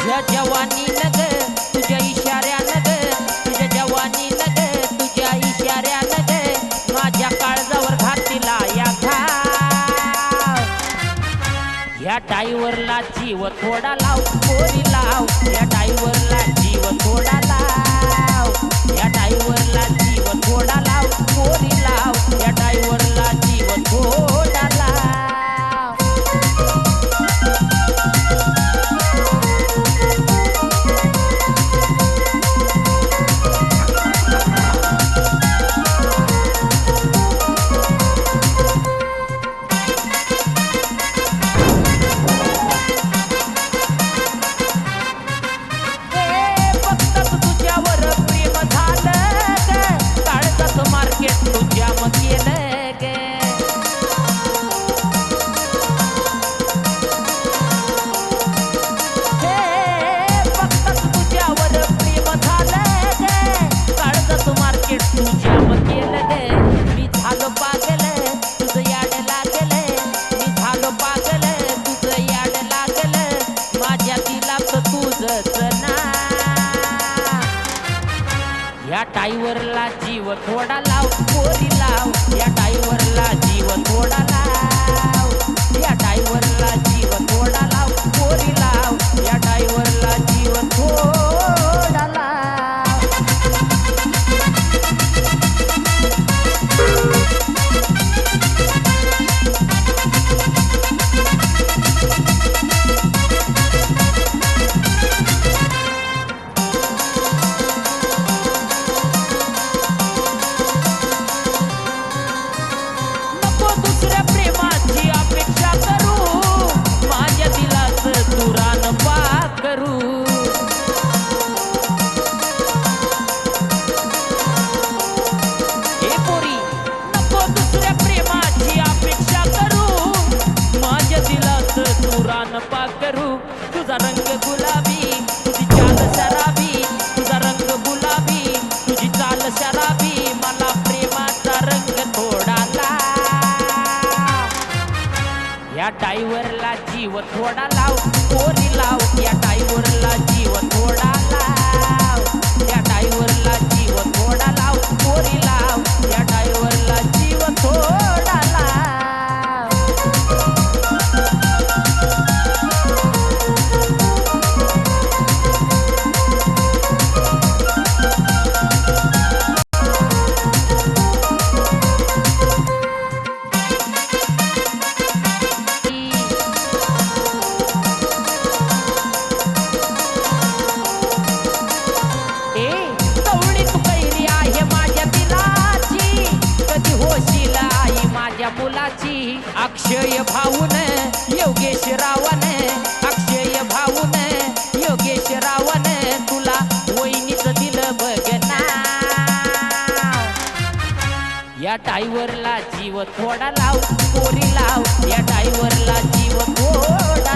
तुझ्या जवानी नग तुझ्या इशाऱ्यानं ग तुझ्या जवानी नग तुझ्या इशाऱ्यानं ग माझ्या काळजावर घातीला या घाव या डायव्हरला जीव थोडा लाव पोरी लाव या डायव्हरला जीव थोडा लाव या डायव्हरला जीव थोडा लाव पोरी लाव या डायव्हरला जीव थोडा लाव या डायव्हरला जीव थोडा लाव पोरी लाव या डायव्हरला जीव थोडा लाव या डायव्हरला जीव थोडा लाव पोरी लाव या डायव्हरला जीव थोडा लाव करू तुझा रंग गुलाबी तुझी चाल शराबी तुझा रंग गुलाबी तुझी चाल शराबी मला प्रेमाचा रंग थोडा लाव या डायव्हरला जीव थोडा लाव पोरी लाव या डायव्हरला जीव थोडा लाव या डायव्हरला जीव थोडा लाव पोरी लाव या डायव्हरला जीव थोडा लाव मुलाची अक्षय भाऊन योगेश रावण अक्षय भाऊन योगेश रावण तुला वहिनीच दिलं बघना या डायव्हरला जीव थोडा लाव पोरी लाव या डायव्हरला जीव थोडा